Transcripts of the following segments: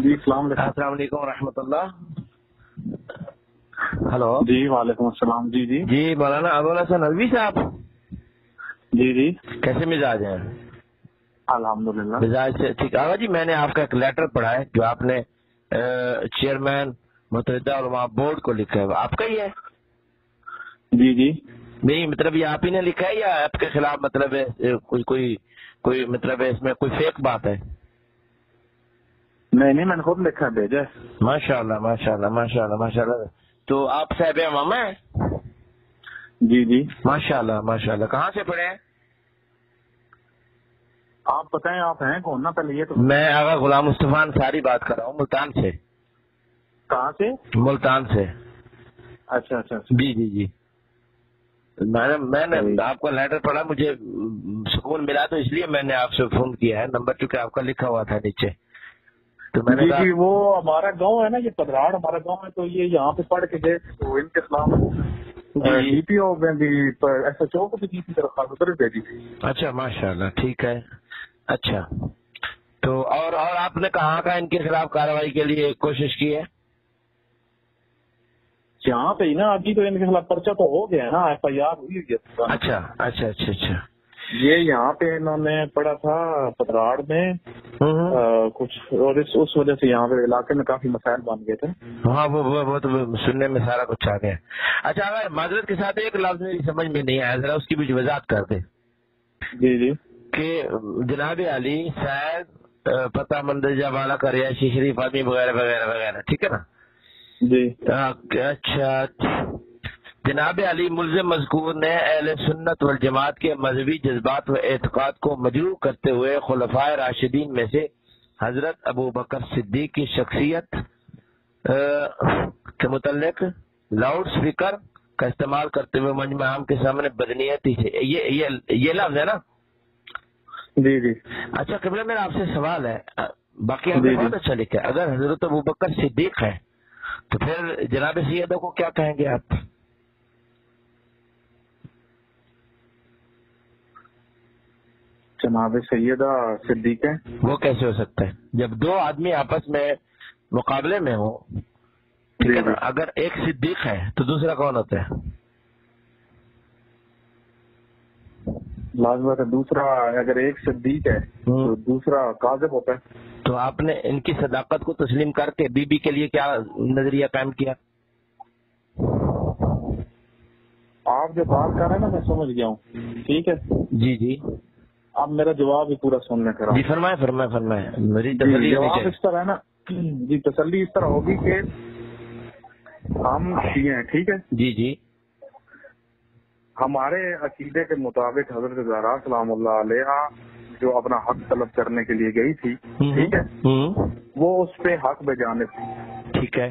جی السلام علیکم. السلام علیکم ورحمۃ اللہ. ہلو جی وعلیکم السلام. جی جی جی مولانا ابو الحسن ندوی صاحب. جی جی کیسے مزاج ہیں؟ الحمدللہ. مزاج سے ٹھیک. آغا جی میں نے آپ کا ایک لیٹر پڑھا ہے جو آپ نے چیئرمین متحدہ علماء بورڈ کو لکھا ہے، آپ کا ہی ہے؟ جی جی نہیں مطلب یہ آپ ہی نے لکھا ہے یا آپ کے خلاف مطلب کوئی مطلب ہے اس میں کوئی فیک بات ہے؟ نہیں میں نے خود لکھا بھیجا ہے. ماشاء اللہ ماشاء اللہ ماشاء اللہ ماشاء اللہ. تو آپ صاحب امامہ ہیں؟ جی جی ماشاء اللہ ماشاء اللہ. کہاں سے پڑھے ہیں؟ آپ بتائیں آپ ہیں کون نا پہلے یہ تو. میں آغا غلام مصطفیٰ انصاری بات کر رہا ہوں ملتان سے. کہاں سے؟ ملتان سے. اچھا اچھا اچھا. جی جی جی. میں نے آپ کا لیٹر پڑھا، مجھے سکون ملا تو اس لیے میں نے آپ سے فون کیا ہے. نمبر چونکہ آپ کا لکھا ہوا تھا نیچے تو میں نے جی کہا جی وہ ہمارا گاؤں ہے نا، یہ پدراڑ ہمارا گاؤں ہے، تو یہ یہاں پہ پڑھ کے گئے تو ان کے خلاف ڈی پی او میں بھی ایس ایچ او کو بھی کی درخواست ادھر بھیجی تھی. اچھا ماشاء اللہ ٹھیک ہے. اچھا تو اور آپ نے کہاں کا ان کے خلاف کارروائی کے لیے کوشش کی ہے؟ یہاں پہ ہی نا، ابھی تو ان کے خلاف پرچہ تو ہو گیا ہے نا، ایف آئی آر ہوئی ہے. اچھا اچھا اچھا اچھا. یہ یہاں پہ انہوں نے پڑھا تھا پدراڑ میں کچھ، اور اس وجہ سے یہاں پہ علاقے میں کافی مسائل بن گئے تھے. ہاں وہ تو سننے میں سارا کچھ آ گیا. اچھا اگر معذرت کے ساتھ ایک لفظ میری سمجھ میں نہیں آیا، ذرا اس کی بھی وضاحت کر دیں. جی جی کہ جناب علی شاید پتہ مندرجہ والا کا رہائشی شریف آدمی وغیرہ وغیرہ وغیرہ، ٹھیک ہے نا جی. اچھا جناب علی ملزم مذکور نے اہل سنت والجماعت کے مذہبی جذبات و اعتقاد کو مجروح کرتے ہوئے خلفائے راشدین میں سے حضرت ابو بکر صدیق کی شخصیت کے متعلق لاؤڈ سپیکر کا استعمال کرتے ہوئے مجمع عام کے سامنے بدنیتی سے یہ لفظ ہے نا؟ جی جی. اچھا قبلہ میرا آپ سے سوال ہے، باقی آپ نے بہت اچھا لکھا ہے. اگر حضرت ابو بکر صدیق ہے تو پھر جناب سیدہ کو کیا کہیں گے آپ؟ جناب سیدہ صدیق ہے وہ کیسے ہو سکتا ہے جب دو آدمی آپس میں مقابلے میں ہو؟ ٹھیک ہے نا. اگر ایک صدیق ہے تو دوسرا کون ہوتا ہے؟ لازمت ہے دوسرا، اگر ایک صدیق ہے تو دوسرا کاذب ہوتا ہے. تو آپ نے ان کی صداقت کو تسلیم کر کے بی بی کے لیے کیا نظریہ قائم کیا؟ آپ جو بات کر رہے ہیں نا میں سمجھ گیا ہوں. ٹھیک ہے جی جی. اب میرا جواب ہی پورا سننے کا. جی فرمائیں میری تسلی. جواب اس طرح ہے نا جی، تسلی اس طرح ہوگی کہ ہم شیعہ ہیں. ٹھیک ہے جی جی. ہمارے عقیدے کے مطابق حضرت زہرا سلام اللہ علیہا جو اپنا حق طلب کرنے کے لیے گئی تھی، ٹھیک ہے، وہ اس پہ حق بجانے تھی. ٹھیک ہے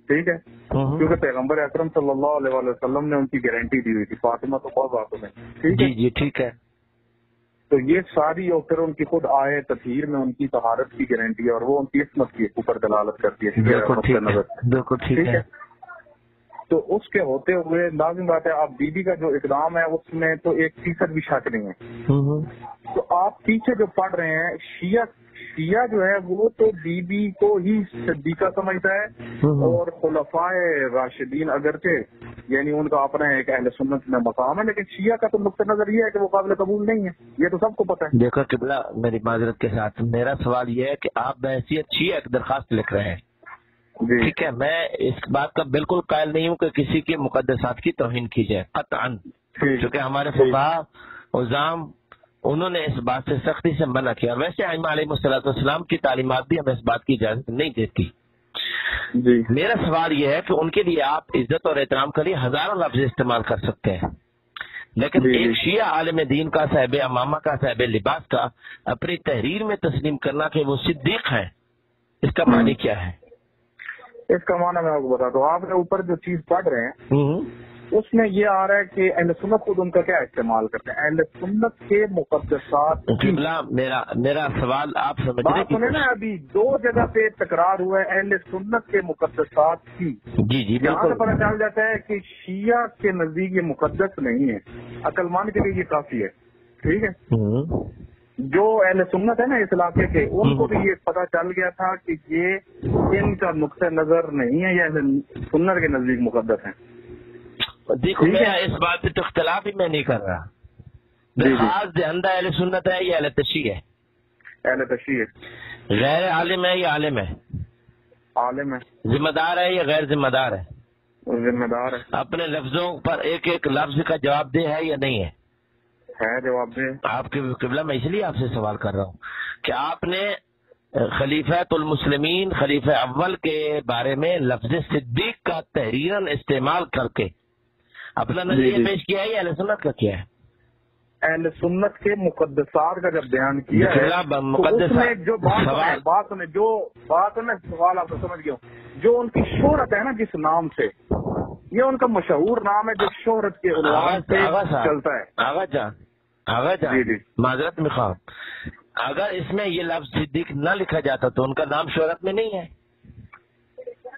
ٹھیک ہے. کیونکہ پیغمبر اکرم صلی اللہ علیہ وسلم نے ان کی گارنٹی دی ہوئی تھی، فاطمہ تو بہت باتوں میں. ٹھیک ہے. جی جی ٹھیک ہے. تو یہ ساری اور پھر ان کی خود آئے تطہیر میں ان کی طہارت کی گارنٹی ہے، اور وہ ان کی عصمت کی اوپر دلالت کرتی ہے. بالکل ٹھیک ہے. تو اس کے ہوتے ہوئے لازم بات ہے اب بی بی کا جو اقدام ہے اس میں تو 1% بھی شک نہیں ہے. تو آپ پیچھے جو پڑھ رہے ہیں شیعہ جو ہے وہ تو بی بی کو ہی صدیقہ سمجھتا ہے، اور خلفائے راشدین اگرچہ یعنی ان کا اپنا ایک اہل سنت میں مقام ہے، لیکن شیعہ کا تو نقطہ نظر یہ ہے کہ وہ قابل قبول نہیں ہے. یہ تو سب کو پتہ ہے. دیکھو قبلہ میری معذرت کے ساتھ میرا سوال یہ ہے کہ آپ بحیثیت شیعہ ایک درخواست لکھ رہے ہیں. ٹھیک ہے، میں اس بات کا بالکل قائل نہیں ہوں کہ کسی کے مقدسات کی توہین کی جائے قطعاً، کیونکہ ہمارے فقہاء عظام انہوں نے اس بات سے سختی سے منع کیا. ویسے ائمہ علیہ السلام کی تعلیمات بھی ہمیں اس بات کی اجازت نہیں دیتی. میرا سوال یہ ہے کہ ان کے لیے آپ عزت اور احترام کے لیے ہزاروں لفظ استعمال کر سکتے ہیں، لیکن ایک شیعہ عالم دین کا صاحب امامہ کا صاحب لباس کا اپنی تحریر میں تسلیم کرنا کہ وہ صدیق ہیں، اس کا معنی کیا ہے؟ اس کا معنی میں آپ کو بتا دوں. آپ نے اوپر جو چیز پڑھ رہے ہیں اس میں یہ آ رہا ہے کہ اہل سنت خود ان کا کیا استعمال کرتے ہیں. اہل سنت کے مقدسات میرا سوال آپ سمجھنے کی نا ابھی 2 جگہ پہ تکرار ہوا ہے اہل سنت کے مقدسات کی. جی جی یہاں سے پتہ چل جاتا ہے کہ شیعہ کے نزدیک یہ مقدس نہیں ہے. عقل مند کے لیے یہ کافی ہے. ٹھیک ہے. جو اہل سنت ہے نا اس علاقے کے، ان کو بھی یہ پتہ چل گیا تھا کہ یہ ان کا نقطۂ نظر نہیں ہے، یہ اہل سنت کے نزدیک مقدس ہیں۔ دیکھو میں اس بات پہ تو اختلاف ہی میں نہیں کر رہا، خاص دہندہ اہل سنت ہے یا اہل تشیع ہے؟ اہل تشیع ہے۔ غیر عالم ہے یا عالم ہے؟ عالم ہے۔ ذمہ دار ہے یا غیر ذمہ دار ہے؟ ذمہ دار ہے۔ اپنے لفظوں پر ایک ایک لفظ کا جواب دہ ہے یا نہیں ہے؟ ہے جواب دہ۔ آپ کے قبلہ میں اس لیے آپ سے سوال کر رہا ہوں کہ آپ نے خلیفۃ المسلمین خلیفہ اول کے بارے میں لفظ صدیق کا تحریراً استعمال کر کے اپنا نظریہ پیش کیا ہے یا اہل سنت کا کیا ہے؟ اہل سنت کے مقدسات کا جب بیان کیا ہے تو اس میں جو بات میں سوال آپ کو سمجھ گیا ہوں، جو ان کی شہرت ہے نا جس نام سے، یہ ان کا مشہور نام ہے جو شہرت کے عنوان سے چلتا ہے۔ آغا جان معذرت میں خواہاں، اگر اس میں یہ لفظ صدیق نہ لکھا جاتا تو ان کا نام شہرت میں نہیں ہے۔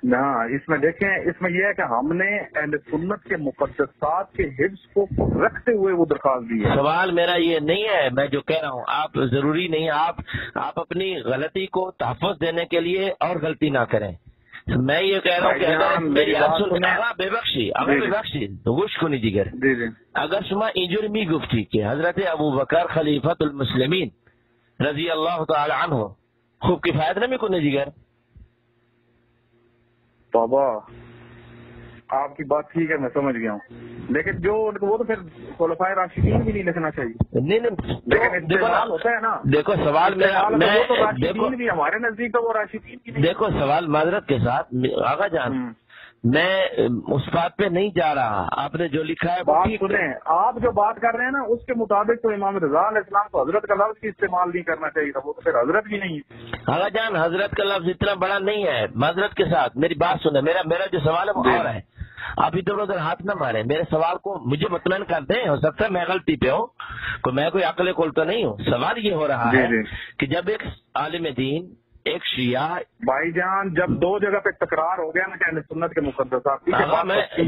نہ اس میں دیکھیں، اس میں یہ ہے کہ ہم نے اہل سنت کے مقدسات کے حفظ کو رکھتے ہوئے وہ درخواست دی ہے۔ سوال میرا یہ نہیں ہے، میں جو کہہ رہا ہوں آپ ضروری نہیں، آپ اپنی غلطی کو تحفظ دینے کے لیے اور غلطی نہ کریں۔ میں یہ کہہ رہا ہوں کہ اگر میری بات بے بخشی گوش کو نہیں جگر، اگر شما اینجور می گفتی کہ حضرت ابو بکر خلیفۃ المسلمین رضی اللہ تعالی عنہ خوب کفایت نمی کو نہیں جگر۔ بابا آپ کی بات ٹھیک ہے، میں سمجھ گیا ہوں، لیکن جو وہ تو پھر خلفائے راشدین بھی نہیں لکھنا چاہیے۔ نہیں ہوتا ہے نا، دیکھو سوال راشدین بھی ہمارے نزدیک تو وہ راشدین بھی نہیں۔ دیکھو سوال معذرت کے ساتھ آغا جان، میں اس بات پہ نہیں جا رہا، آپ نے جو لکھا ہے بات سنیں، آپ جو بات کر رہے ہیں نا اس کے مطابق تو امام رضا علیہ السلام کو حضرت کا لفظ کی استعمال نہیں کرنا چاہیے تھا، وہ تو پھر حضرت بھی نہیں ہے۔ آغا جان حضرت کا لفظ اتنا بڑا نہیں ہے، معذرت کے ساتھ میری بات سنیں، میرا جو سوال ہے وہ اور ہے، آپ ادھر ادھر ہاتھ نہ ماریں، میرے سوال کو مجھے مطمئن کر دیں، ہو سکتا ہے میں غلطی پہ ہوں، میں کوئی عقل کل تو نہیں ہوں۔ سوال یہ ہو رہا ہے کہ جب ایک عالم دین ایک شیعہ بھائی جان جب دو جگہ پہ تکرار ہو گیا نا کہ اہل سنت کے مقدسات،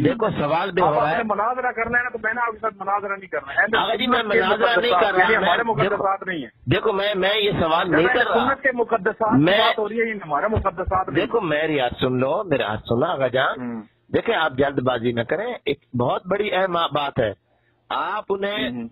دیکھو سوال بھی ہو رہا ہے، مناظرہ کرنا ہے نا تو میں نے آپ کے ساتھ مناظرہ نہیں کرنا ہے جی، میں مناظرہ نہیں کر رہا، ہمارے مقدسات نہیں ہے۔ دیکھو میں یہ سوال نہیں کر رہا، سنت کے مقدسات میں بات ہو رہی ہے، ہمارے مقدسات۔ دیکھو میری بات سن لو، میرے ہاتھ سننا آغا جان، دیکھیں آپ جلد بازی نہ کریں، ایک بہت بڑی اہم بات ہے، آپ انہیں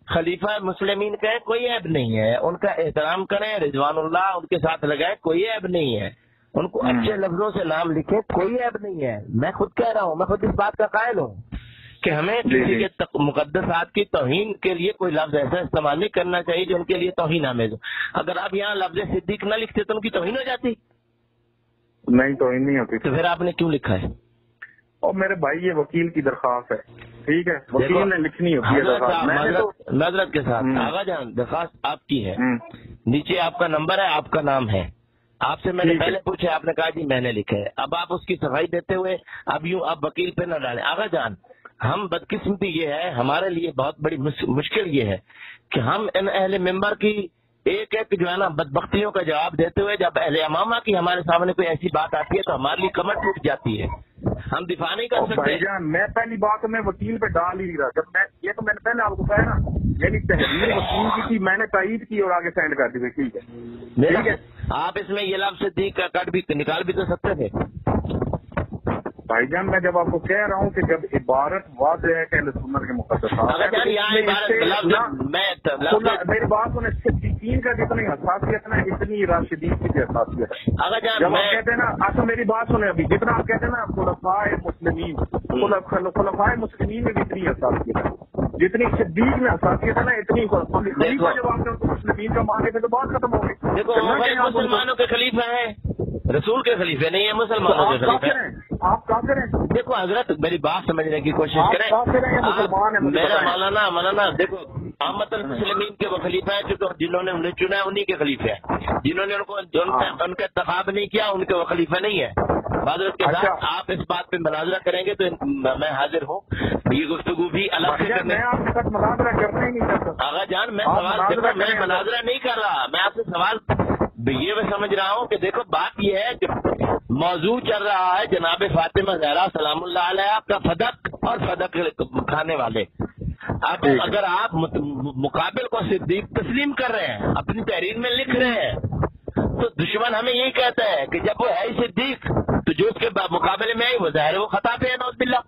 خلیفہ مسلمین کہیں کوئی عیب نہیں ہے، ان کا احترام کریں، رضوان اللہ ان کے ساتھ لگائیں، کوئی عیب نہیں ہے، ان کو اچھے لفظوں سے نام لکھیں، کوئی عیب نہیں ہے۔ میں خود کہہ رہا ہوں، میں خود اس بات کا قائل ہوں کہ ہمیں کسی کے مقدسات کی توہین کے لیے کوئی لفظ ایسا استعمال نہیں کرنا چاہیے جو ان کے لیے توہین آمیز ہو۔ اگر آپ یہاں لفظ صدیق نہ لکھتے تو ان کی توہین ہو جاتی؟ نہیں توہین نہیں ہوتی۔ تو پھر آپ نے کیوں لکھا ہے؟ اور میرے بھائی یہ وکیل کی درخواست ہے، ٹھیک ہے، وکیل نے لکھنی ہوتی ہے۔ معذرت کے ساتھ آغا جان درخواست آپ کی ہے، نیچے آپ کا نمبر ہے، آپ کا نام ہے، آپ سے میں نے پہلے پوچھا، آپ نے کہا جی میں نے لکھا ہے، اب آپ اس کی صفائی دیتے ہوئے اب یوں آپ وکیل پہ نہ ڈالیں۔ آغا جان ہم بدقسمتی یہ ہے، ہمارے لیے بہت بڑی مشکل یہ ہے کہ ہم ان اہل ممبر کی ایک جو ہے نا بدبختیوں کا جواب دیتے ہوئے جب اہل امامہ کی ہمارے سامنے کوئی ایسی بات آتی ہے تو ہمارے لیے کمر ٹوٹ جاتی ہے، ہم دفاع نہیں کر سکتے۔ بھائی جان میں پہلی بات میں وکیل پہ ڈال ہی نہیں رہا، جب یہ تو میں نے پہلے آپ کو کہا نا، میری تحریر وکیل کی تھی، میں نے تائید کی اور آگے سینڈ کر دی، ٹھیک ہے۔ آپ اس میں یہ لفظ صدیق کا کٹ بھی نکال بھی تو سکتے تھے۔ بھائی جان میں جب آپ کو کہہ رہا ہوں کہ جب عبارت واضح ہے کہ اہل سنت کے مقدسات، میری بات سنیں، صدیقین کا جتنی حساسیت نا اتنی راشدین کی بھی حساسیت ہے۔ جب آپ کہتے ہیں نا، اچھا میری بات سنیں، ابھی جتنا آپ کہتے ہیں نا خلفائے مسلمین، خلفائے مسلمین میں بھی اتنی حساسیت ہے، جتنی صدیق میں حساسیت ہے نا اتنی خلیفہ جب آپ مسلمین کا مانگے تھے تو بات ختم ہو گئی۔ دیکھو مسلمانوں کے خلیفہ ہیں، رسول کے خلیفے نہیں ہے، مسلمانوں کے خلیفے ہیں۔ آپ کافر ہیں؟ دیکھو حضرت میری بات سمجھنے کی کوشش کریں، میرا مولانا دیکھو احمد المسلمین کے وہ خلیفہ ہیں جنہوں نے انہیں چنا ہے، انہی کے خلیفے ہیں، جنہوں نے ان کا انتخاب نہیں کیا ان کے وہ خلیفہ نہیں ہے۔ معذرت کے ساتھ آپ اس بات پہ مناظرہ کریں گے تو میں حاضر ہوں، یہ گفتگو بھی الگ سے کرنے۔ میں آپ کے ساتھ مناظرہ کرنا ہی نہیں چاہتا آغا جان، میں مناظرہ نہیں کر رہا، میں آپ سے سوال یہ میں سمجھ رہا ہوں کہ دیکھو بات یہ ہے کہ موضوع چل رہا ہے جناب فاطمہ زہرا سلام اللہ علیہ کا فدق اور فدق کھانے والے، اب اگر آپ مقابل کو صدیق تسلیم کر رہے ہیں، اپنی تحریر میں لکھ رہے ہیں، تو دشمن ہمیں یہی کہتا ہے کہ جب وہ ہے صدیق تو جو اس کے مقابلے میں وہ ظاہر وہ خطا پہ ہے، نعوذ باللہ۔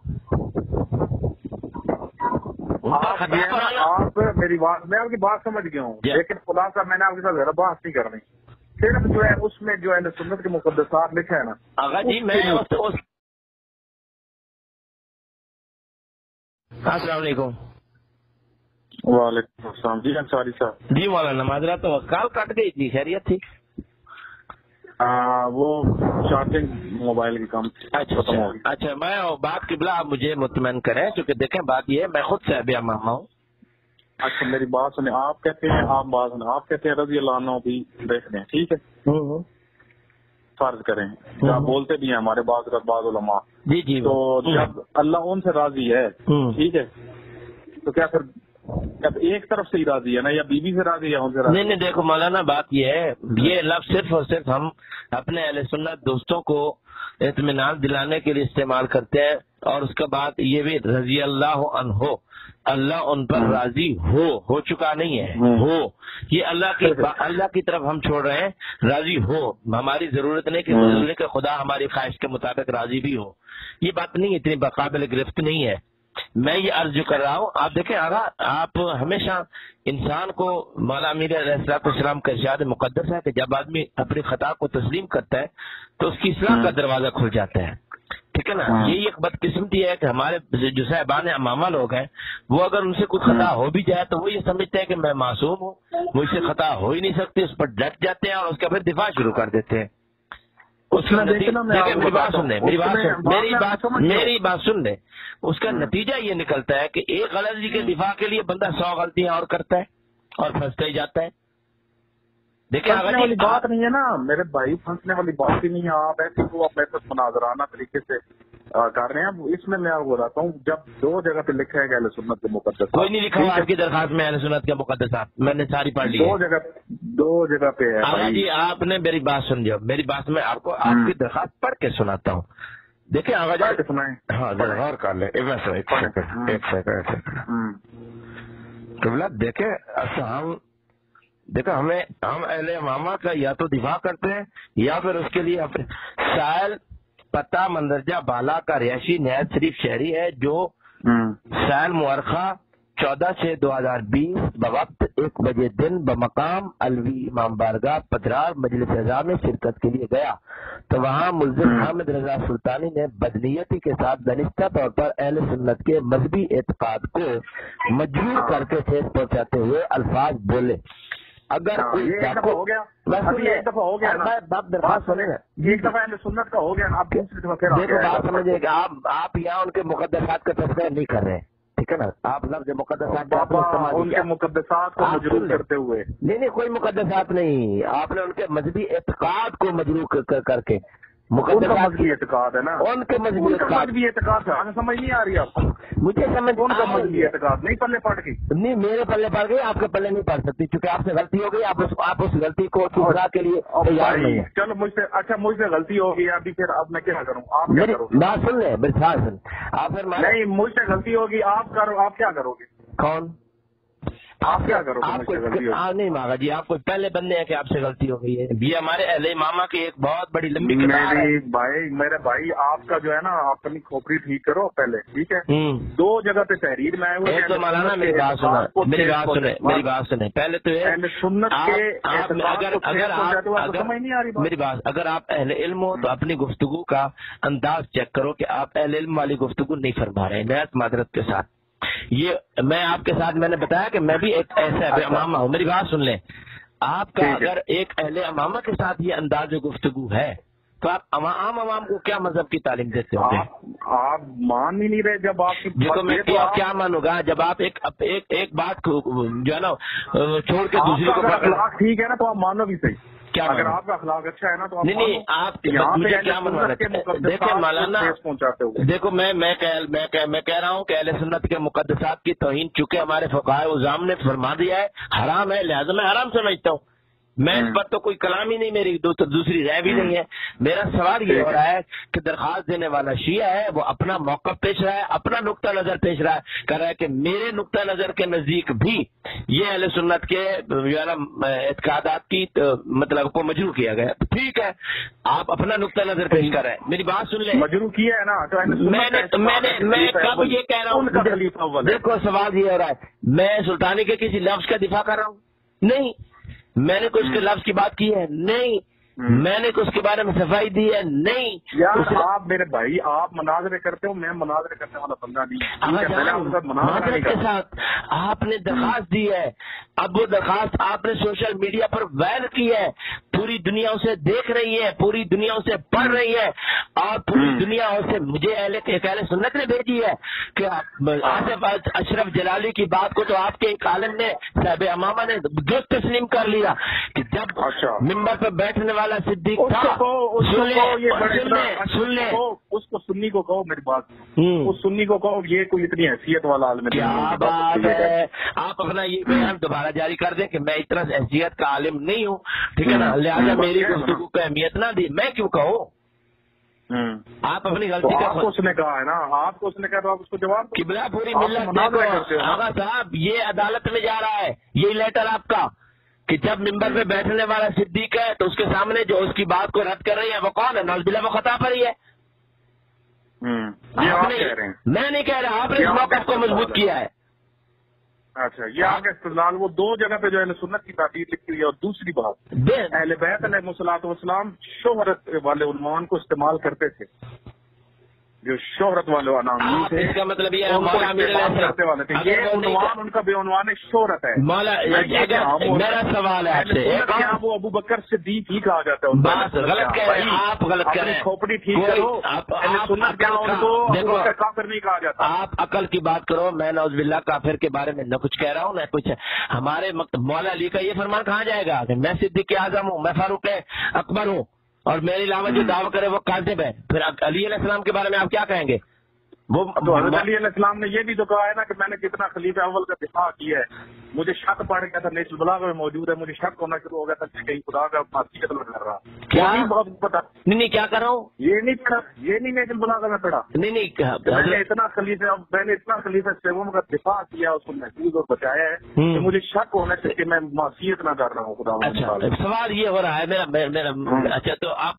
آپ میری بات، میں آپ کی بات سمجھ گیا ہوں، لیکن خلاصہ میں نے آپ کے ساتھ زیادہ بات نہیں کرنی، صرف جو ہے اس میں جو ہے سنت کے مقدسات لکھے ہیں نا۔ آغا جی میں السلام علیکم۔ وعلیکم السلام جی انصاری صاحب۔ جی مولانا معذرت، تو کال کٹ گئی تھی، خیریت تھی؟ وہ چارجنگ موبائل کی کم ختم ہو گئی۔ اچھا میں بات قبلہ آپ مجھے مطمئن کریں، کیونکہ دیکھیں بات یہ ہے میں خود سے ابھی ماما ہوں۔ اچھا میری بات سنیں، آپ کہتے ہیں آپ کہتے ہیں رضی اللہ عنہ بھی دیکھ لیں، ٹھیک ہے، فرض کریں، آپ بولتے بھی ہیں ہمارے بعض علماء، جی جی، تو جب اللہ ان سے راضی ہے، ٹھیک ہے، تو کیا پھر جب ایک طرف سے ہی راضی ہے نا، یا بیوی سے راضی ہے ان سے راضی؟ نہیں دیکھو مولانا بات یہ ہے، یہ لفظ صرف اور صرف ہم اپنے اہل سنت دوستوں کو اطمینان دلانے کے لیے استعمال کرتے ہیں، اور اس کے بعد یہ بھی رضی اللہ عنہ، اللہ ان پر راضی ہو چکا نہیں ہے، ہو یہ اللہ کی طرف ہم چھوڑ رہے ہیں، راضی ہو، ہماری ضرورت نہیں کہ خدا ہماری خواہش کے مطابق راضی بھی ہو، یہ بات نہیں اتنی قابل گرفت نہیں ہے۔ میں یہ عرض جو کر رہا ہوں، آپ دیکھیں آغا، آپ ہمیشہ انسان کو مولا امیر علیہ السلام کا ارشاد مقدس ہے کہ جب آدمی اپنی خطا کو تسلیم کرتا ہے تو اس کی اصلاح کا دروازہ کھل جاتا ہے، ٹھیک ہے نا۔ یہی ایک بدقسمتی ہے کہ ہمارے جو صاحبان امامہ لوگ ہیں، وہ اگر ان سے کوئی خطا ہو بھی جائے تو وہ یہ سمجھتے ہیں کہ میں معصوم ہوں، مجھ سے خطا ہو ہی نہیں سکتی، اس پر ڈٹ جاتے ہیں اور اس کا پھر دفاع شروع کر دیتے ہیں۔ میری بات سن لیں، اس کا نتیجہ یہ نکلتا ہے کہ ایک غلطی کے دفاع کے لیے بندہ 100 غلطیاں اور کرتا ہے اور پھنستا ہی جاتا ہے۔ دیکھیں پھنسنے والی بات نہیں ہے نا میرے بھائی، پھنسنے والی بات ہی نہیں ہے، آپ ایسے کو آپ ایسے مناظرانہ طریقے سے کر رہے ہیں۔ اس میں میں آپ کو بتاتا ہوں، جب 2 جگہ پہ لکھا ہے کہ اہل سنت کے مقدسات، کوئی نہیں لکھا آپ کی درخواست میں اہل سنت کے مقدسات، میں نے ساری پڑھ لی، 2 جگہ پہ ہے جی۔ آپ نے میری بات سن جاؤ، میری بات میں آپ کو آپ کی درخواست پڑھ کے سناتا ہوں۔ دیکھیں آغا جی، سنائیں، ہاں غور کر لیں، ایک سیکنڈ قبلہ، دیکھیں ہم اہل امامہ کا یا تو دفاع کرتے ہیں یا پھر اس کے لیے سائل پتہ مندرجہ بالا کا رہائشی نہایت شریف شہری ہے، جو سائل مورخہ 14/6/2020 بوقت 1 بجے دن بمقام الوی امام بارگاہ پدرار مجلس اعزاز میں شرکت کے لیے گیا تو وہاں ملزم حامد رضا سلطانی نے بدنیتی کے ساتھ دانستہ طور پر اہل سنت کے مذہبی اعتقاد کو مجبور کر کے ٹھیس پہنچاتے ہوئے الفاظ بولے۔ اگر ایک دفعہ ہو گیا، ایک دفعہ ہو گیا، درخواست سنیں نا، ایک دفعہ اہل سنت کا ہو گیا، آپ دوسری دفعہ پھر دیکھو بات سمجھے کہ آپ یہاں ان کے مقدسات کا تذکرہ نہیں کر رہے ہیں، ٹھیک ہے نا، آپ لفظ مقدسات ان کے مقدسات کو مجروح کرتے ہوئے، نہیں کوئی مقدسات نہیں، آپ نے ان کے مذہبی اعتقاد کو مجروح کر کے مقدسات کی اعتقاد ہے نا، ان کے مذہبی اعتقاد ہے، سمجھ نہیں آ رہی آپ کو؟ مجھے سمجھ ان کا مذہبی اعتقاد نہیں پلے پڑ گئی، نہیں میرے پلے پڑ گئی، آپ کے پلے نہیں پڑ سکتی، چونکہ آپ سے غلطی ہو گئی، آپ اس غلطی کو سدھارنے کے لیے تیار نہیں ہے۔ چلو مجھ سے غلطی ہو گئی، ابھی پھر اب میں کیا کروں؟ آپ میری بات سن لیں، میری بات سن، آپ نہیں مجھ سے غلطی ہوگی، آپ کیا کرو گے؟ کون؟ آپ کیا کرو نہیں مانگا جی، آپ کو پہلے بندے ہیں کہ آپ سے غلطی ہو گئی ہے، یہ ہمارے اہل امامہ کی ایک بہت بڑی لمبی کتاب ہے۔ میرے بھائی آپ کا جو ہے نا، آپ اپنی کھوپڑی ٹھیک کرو پہلے، ٹھیک ہے؟ 2 جگہ پہ تحریر میں آئے ہوئے تو مولانا میری بات سنیں پہلے تو میری بات، اگر آپ اہل علم ہو تو اپنی گفتگو کا انداز چیک کرو کہ آپ اہل علم والی گفتگو نہیں فرما رہے ہیں، نہایت معذرت کے ساتھ۔ یہ میں آپ کے ساتھ میں نے بتایا کہ میں بھی ایک ایسا امامہ ہوں، میری بات سن لیں، آپ کا اگر ایک اہل امامہ کے ساتھ یہ انداز گفتگو ہے تو آپ عام عوام کو کیا مذہب کی تعلیم دیتے ہوں گے؟ آپ مان ہی نہیں رہے، جب آپ کی کیا مانوں گا جب آپ ایک بات کو جو ہے نا چھوڑ کے دوسری کو اخلاق ٹھیک ہے نا تو آپ مانو بھی صحیح، اگر آپ کا اخلاق اچھا ہے نا تو نہیں آپ کیا منوانا؟ دیکھیں مولانا، دیکھو میں کہہ رہا ہوں کہ اہل سنت کے مقدسات کی توہین چونکہ ہمارے فقہائے اعظام نے فرما دیا ہے حرام ہے، لہذا میں حرام سمجھتا ہوں، میں اس پر تو کوئی کلام ہی نہیں، میری دوسری رائے بھی نہیں ہے. میرا سوال یہ ہو رہا ہے کہ درخواست دینے والا شیعہ ہے، وہ اپنا موقف پیش رہا ہے، اپنا نقطہ نظر پیش رہا ہے، کہہ رہا ہے کہ میرے نقطہ نظر کے نزدیک بھی یہ اہل سنت کے اعتقادات کی مطلب کو مجروح کیا گیا. ٹھیک ہے، آپ اپنا نقطہ نظر پیش کر رہے ہیں، میری بات سن لیں. مجروح کیا ہے نا، میں کب یہ کہہ رہا ہوں، دیکھو سوال یہ ہو رہا ہے، میں سلطانی کے کسی لفظ کا دفاع کر رہا ہوں؟ نہیں. میں نے کچھ کے لفظ کی بات کی ہے؟ نہیں. میں نے کچھ کے بارے میں صفائی دی ہے؟ نہیں. یار آپ میرے بھائی، آپ مناظرے کرتے ہو، میں مناظرے کرنے والا بندہ نہیں. معذرت کے ساتھ آپ نے درخواست دی ہے، اب وہ درخواست آپ نے سوشل میڈیا پر وائرل کی ہے، پوری دنیا اسے دیکھ رہی ہے، پوری دنیا اسے پڑھ رہی ہے، اور پوری دنیا اسے مجھے اہل سنت نے بھیجی ہے کہ آصف اشرف جلالی کی بات کو تو آپ کے ایک عالم نے صاحب امامہ نے درست تسلیم کر لیا کہ جب ممبر پہ بیٹھنے والا صدیق تھا. سن لیں اس کو سنی کو کہو، میری بات اس سنی کو کہو یہ کوئی اتنی حیثیت والا عالم ہے. کیا بات ہے، آپ اپنا یہ بیان دوبارہ جاری کر دیں کہ میں اتنا حیثیت کا عالم نہیں ہوں، ٹھیک ہے نا، لہٰذا میری گفتگو کو اہمیت نہ دی. میں کیوں کہوں؟ آپ اپنی غلطی کا اس نے کہا ہے نا، آپ کو اس نے کہا تو آپ اس کو جواب قبلہ پوری ملت. آغا صاحب یہ عدالت میں جا رہا ہے، یہ لیٹر آپ کا کہ جب ممبر پہ بیٹھنے والا صدیق ہے تو اس کے سامنے جو اس کی بات کو رد کر رہی ہے وہ کون ہے؟ نعوذ باللہ وہ خطا پر ہی ہے. میں نہیں کہہ رہا، آپ نے اس موقف کو مضبوط کیا ہے. اچھا، یہ آپ کا استدلال وہ دو جگہ پہ جو اہل سنت کی تعبیر لکھی ہوئی ہے. اور دوسری بات، اہل بیت علیہ الصلوۃ والسلام شہرت والے عنوان کو استعمال کرتے تھے، جو شہرت والے عنوان تھے، اس کا مطلب یہ کرتے والے تھے. یہ عنوان ان کا بے عنوان شہرت ہے. میرا سوال ہے آپ سے، وہ ابو بکر صدیق ہی کہا جاتا ہے. بات غلط کہہ رہے ہیں آپ، غلط کہہ رہے ہیں. کھوپڑی ٹھیک کرو، کافر نہیں کہا جاتا. آپ عقل کی بات کرو. میں نعوذ باللہ کافر کے بارے میں نہ کچھ کہہ رہا ہوں نہ کچھ. ہمارے مولا علی کا یہ فرمان کہاں جائے گا کہ میں صدیق اعظم ہوں، میں فاروق اکبر ہوں، اور میرے علاوہ جو دعویٰ کرے وہ کاذب ہے؟ پھر علی علیہ السلام کے بارے میں آپ کیا کہیں گے؟ وہ تو حضرت علی علیہ السلام نے یہ بھی تو کہا ہے نا کہ میں نے کتنا خلیفہ اول کا دفاع کیا ہے. مجھے شک پڑ گیا تھا، نیچ البلاغہ میں موجود ہے، مجھے شک ہونا شروع ہو گیا تھا کہ کہیں خدا کا معصیت نہ کر رہا. کیا بہت پتا نہیں کیا کر رہا ہوں، یہ نہیں پڑھا، یہ نہیں نیچ البلاغہ میں پڑھا. نہیں میں نے اتنا خلیفہ سیوم کا دفاع کیا، اس کو محفوظ اور بچایا ہے کہ مجھے شک ہونا چاہیے کہ میں معصیت نہ کر رہا ہوں خدا. اچھا، سوال یہ ہو رہا ہے میرا اچھا، تو آپ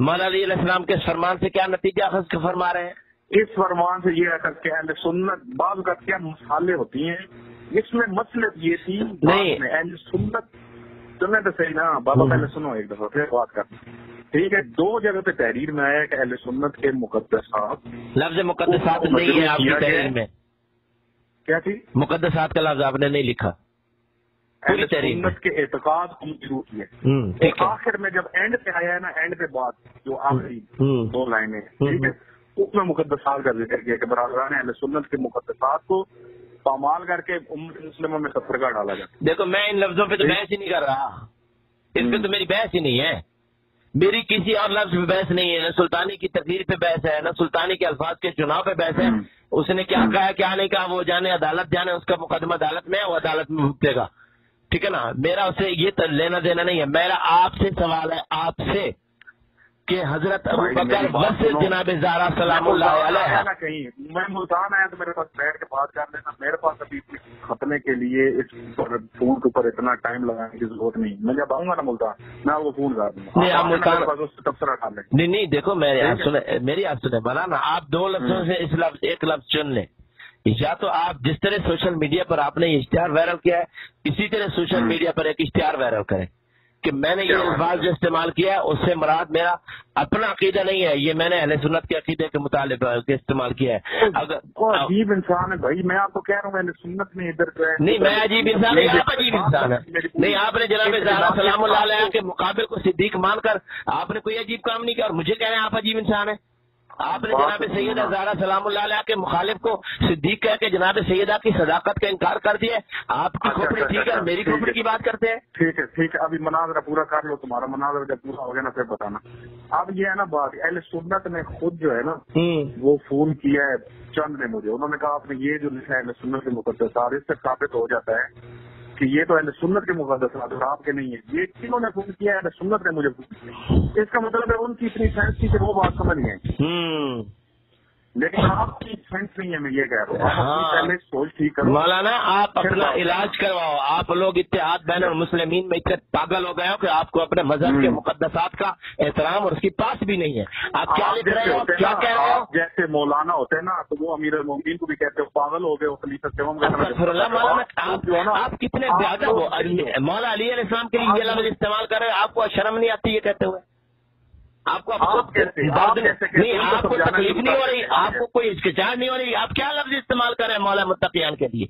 مولا علی علیہ السلام کے فرمان سے کیا نتیجہ اخذ فرما رہے ہیں؟ اس فرمان سے یہ ہے کہ اہل سنت بعض کا کیا مسالے ہوتی ہیں، اس میں مسلط یہ تھی نہیں اہل سنت. سنیں تو صحیح نا بابا، پہلے سنو ایک دفعہ پھر بات کرنا. ٹھیک ہے، دو جگہ پہ تحریر میں آیا کہ اہل سنت کے مقدسات، لفظ مقدسات نہیں ہے آپ کی تحریر میں. کیا تھی؟ مقدسات کا لفظ آپ نے نہیں لکھا. اہل سنت کے اعتقاد کی شروع کی ہے. آخر میں جب اینڈ پہ آیا ہے نا، اینڈ پہ بات جو آخری دو لائنیں، ٹھیک ہے، اس میں مقدسات کا ذکر کیا کہ برادران اہل سنت کے مقدسات کو پامال کر کے امت مسلمہ میں سفرگاہ ڈالا جاتا. دیکھو میں ان لفظوں پہ تو بحث ہی نہیں کر رہا، اس پہ تو میری بحث ہی نہیں ہے، میری کسی اور لفظ پہ بحث نہیں ہے. نہ سلطانی کی تقریر پہ بحث ہے، نہ سلطانی کے الفاظ کے چناؤ پہ بحث ہے. اس نے کیا کہا کیا نہیں کہا وہ جانے، عدالت جانے، اس کا مقدمہ عدالت میں ہے، وہ عدالت میں بھگتے گا. ٹھیک ہے نا، میرا اسے یہ لینا دینا نہیں ہے. میرا آپ سے سوال ہے، آپ سے، کہ حضرت ابو بکر بس جناب زہرا سلام اللہ علیہ کہیں میں ملتان آیا تو میرے پاس بیٹھ کے بات کر لینا. میرے پاس ابھی ختمے کے لیے اس فون کے اوپر اتنا ٹائم لگانے کی ضرورت نہیں. میں جب آؤں گا نا ملتان، میں وہ فون کر دوں گا، تبصرہ ڈال لیں. نہیں دیکھو میری آپ سنیں مولانا، آپ دو لفظوں سے اس لفظ ایک لفظ چن لیں. یا تو آپ جس طرح سوشل میڈیا پر آپ نے اشتہار وائرل کیا ہے، اسی طرح سوشل میڈیا پر ایک اشتہار وائرل کریں کہ میں نے یہ الفاظ جو استعمال کیا ہے اس سے مراد میرا اپنا عقیدہ نہیں ہے، یہ میں نے اہل سنت کے عقیدے کے مطابق استعمال کیا ہے. اگر عجیب انسان ہے بھائی، میں آپ کو کہہ رہا ہوں اہل سنت میں ادھر نہیں، میں عجیب انسان نہیں، آپ عجیب انسان ہے. نہیں، آپ نے جناب زہرا سلام اللہ علیہ کے مقابل کو صدیق مان کر آپ نے کوئی عجیب کام نہیں کیا، اور مجھے کہہ رہے ہیں آپ عجیب انسان ہیں. آپ نے جناب سیدہ زہرا سلام اللہ علیہ کے مخالف کو صدیق کہہ کے جناب سیدہ کی صداقت کا انکار کر دیا. آپ کی کھوپڑی ٹھیک ہے، میری کھوپڑی کی بات کرتے ہیں. ٹھیک ہے، ابھی مناظرہ پورا کر لو، تمہارا مناظرہ جب پورا ہو گیا نا پھر بتانا. اب یہ ہے نا بات، اہل سنت نے خود جو ہے نا وہ فون کیا ہے چند نے مجھے، انہوں نے کہا آپ نے یہ جو لکھا ہے اہل سنت کے مقدسات، اس سے ثابت ہو جاتا ہے کہ یہ تو اہل سنت کے مقدسات اور آپ کے نہیں ہے، یہ کنہوں نے فون کیا ہے؟ اہل سنت نے مجھے فون کیا۔ اس کا مطلب ہے ان کی اتنی سینس تھی کہ وہ بات سمجھ گئے، لیکن آپ کی سینس نہیں ہے، میں یہ کہہ رہا ہوں۔ آپ پہلے سوچ ٹھیک کرو مولانا، آپ اپنا علاج کرواؤ۔ آپ لوگ اتحاد بین المسلمین میں اتنے پاگل ہو گئے ہو کہ آپ کو اپنے مذہب کے مقدسات کا احترام اور اس کی پاس بھی نہیں ہے۔ آپ کیا لکھ رہے ہو، کیا کہہ رہے ہو؟ جیسے مولانا ہوتے ہیں نا، تو وہ امیر المومنین کو بھی کہتے ہو پاگل ہو گئے ہو، خلیفہ مولانا آپ کتنے زیادہ ہو، مولا علی علیہ السلام کے لیے یہ لفظ استعمال کر رہے ہیں، آپ کو شرم نہیں آتی یہ کہتے ہوئے؟ آپ کو نہیں، آپ کو تکلیف نہیں ہو رہی، آپ کو کوئی ہچکچاہٹ نہیں ہو رہی، آپ کیا لفظ استعمال کر رہے ہیں مولا متقیان کے لیے؟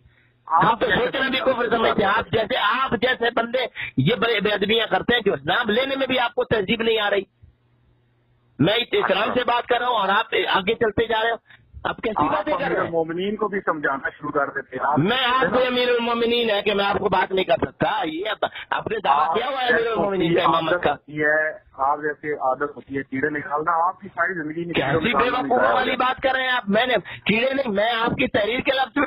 ہم تو سوچنا بھی کفر سمجھتے ہیں۔ آپ جیسے بندے یہ بڑے بے ادبیاں کرتے ہیں جو نام لینے میں بھی آپ کو تہذیب نہیں آ رہی۔ میں احترام سے بات کر رہا ہوں اور آپ آگے چلتے جا رہے ہو، آپ کیسی باتیں کر رہے ہیں؟ مومنین کو بھی سمجھانا شروع کر دیتے ہیں۔ میں آپ کو امیر المومنین ہے کہ میں آپ کو بات نہیں کر سکتا، یہ آپ نے دعویٰ کیا ہوا ہے امیر المومنین کا، امامت کا؟ آپ جیسے عادت ہوتی ہے کیڑے نکالنا، آپ کی ساری زندگی کیسی بے وقوفوں والی بات کر رہے ہیں آپ؟ میں نے کیڑے نہیں، میں آپ کی تحریر کے لفظ